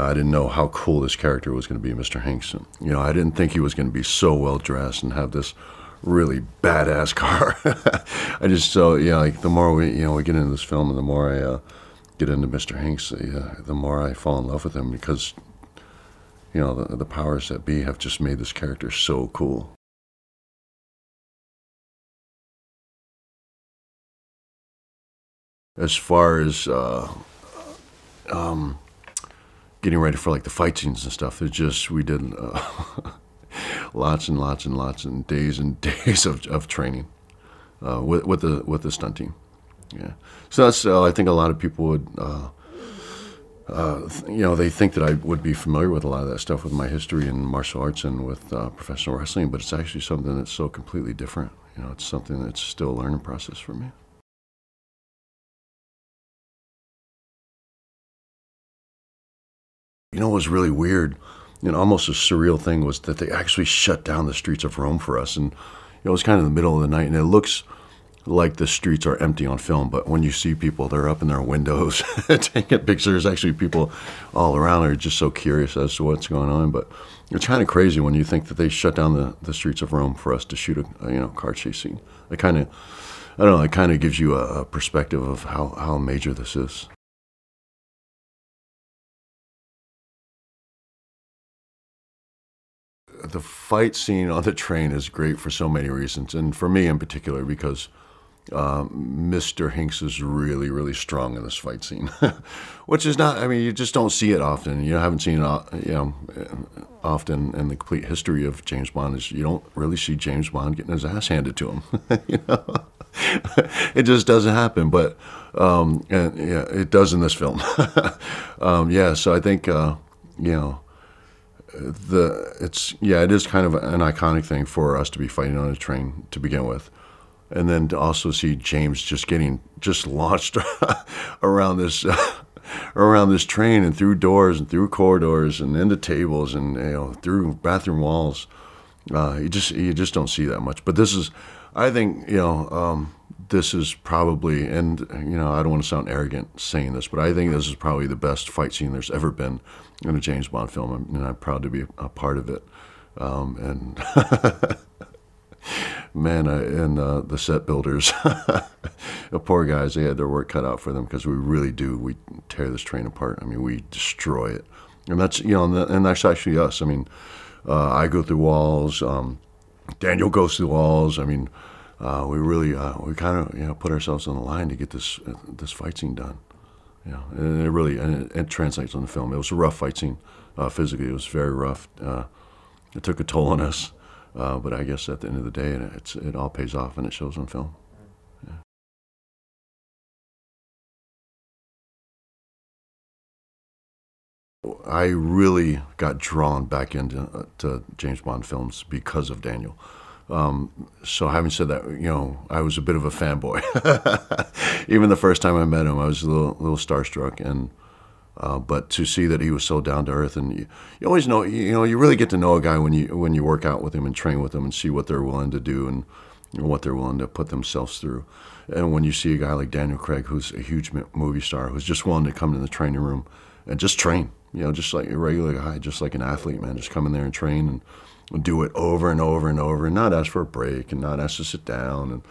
I didn't know how cool this character was going to be, Mr. Hinx. You know, I didn't think he was going to be so well dressed and have this really badass car. I just like the more we get into this film, and the more I get into Mr. Hinx, the more I fall in love with him, because the powers that be have just made this character so cool. As far as getting ready for like the fight scenes and stuff, we did lots and lots and lots and days of training with the stunt team. Yeah, so that's I think a lot of people would they think that I would be familiar with a lot of that stuff with my history in martial arts and with professional wrestling, but it's actually something that's so completely different. It's something that's still a learning process for me. What was really weird, almost a surreal thing, was that they actually shut down the streets of Rome for us. And it was kind of the middle of the night, and it looks like the streets are empty on film, but when you see people, they're up in their windows taking pictures. Actually, people all around are just so curious as to what's going on. But it's kind of crazy when you think that they shut down the streets of Rome for us to shoot a car chase scene. It kind of, I don't know, it kind of gives you a perspective of how major this is. The fight scene on the train is great for so many reasons, and for me in particular, because Mr. Hinx is really, really strong in this fight scene, which is not, you just don't see it often. You haven't seen it, often in the complete history of James Bond. Is you don't really see James Bond getting his ass handed to him. It just doesn't happen, but it does in this film. So I think it is kind of an iconic thing for us to be fighting on a train to begin with, and then to also see James just launched around this train and through doors and through corridors and into tables and through bathroom walls. You just don't see that much. But this is, I think, this is probably, and I don't want to sound arrogant saying this, but I think this is probably the best fight scene there's ever been in a James Bond film, and I'm proud to be a part of it. And man, and the set builders, the poor guys, they had their work cut out for them, because we tear this train apart. We destroy it, and that's and that's actually us. I go through walls. Daniel goes through walls. We really we kind of put ourselves on the line to get this fight scene done. And it translates on the film. It was a rough fight scene. Physically, it was very rough. It took a toll on us, but I guess at the end of the day, it all pays off, and it shows on film. Yeah. I really got drawn back into James Bond films because of Daniel. So having said that, I was a bit of a fanboy. Even the first time I met him, I was a little starstruck, and but to see that he was so down to earth, and you always know, you really get to know a guy when you work out with him and train with him and see what they're willing to do and what they're willing to put themselves through. And when you see a guy like Daniel Craig, who's a huge movie star, who's just willing to come to the training room and just train, just like a regular guy, just like an athlete, man, just come in there and train and do it over and over and over, and not ask for a break, and not ask to sit down, and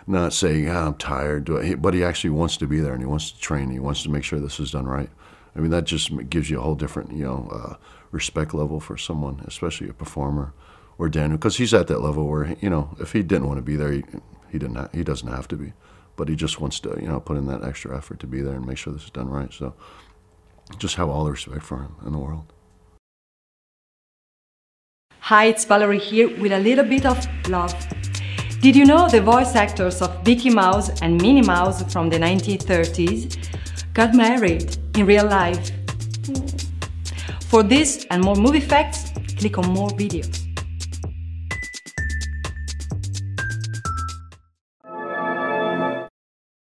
not say, I'm tired. But he actually wants to be there, and he wants to train. He wants to make sure this is done right. That just gives you a whole different, respect level for someone, especially a performer or Daniel, because he's at that level where, if he didn't want to be there, he doesn't have to be, but he just wants to, put in that extra effort to be there and make sure this is done right. So just have all the respect for him in the world. Hi, it's Valerie here with a little bit of love. Did you know the voice actors of Mickey Mouse and Minnie Mouse from the 1930s got married in real life? For this and more movie facts, click on more videos.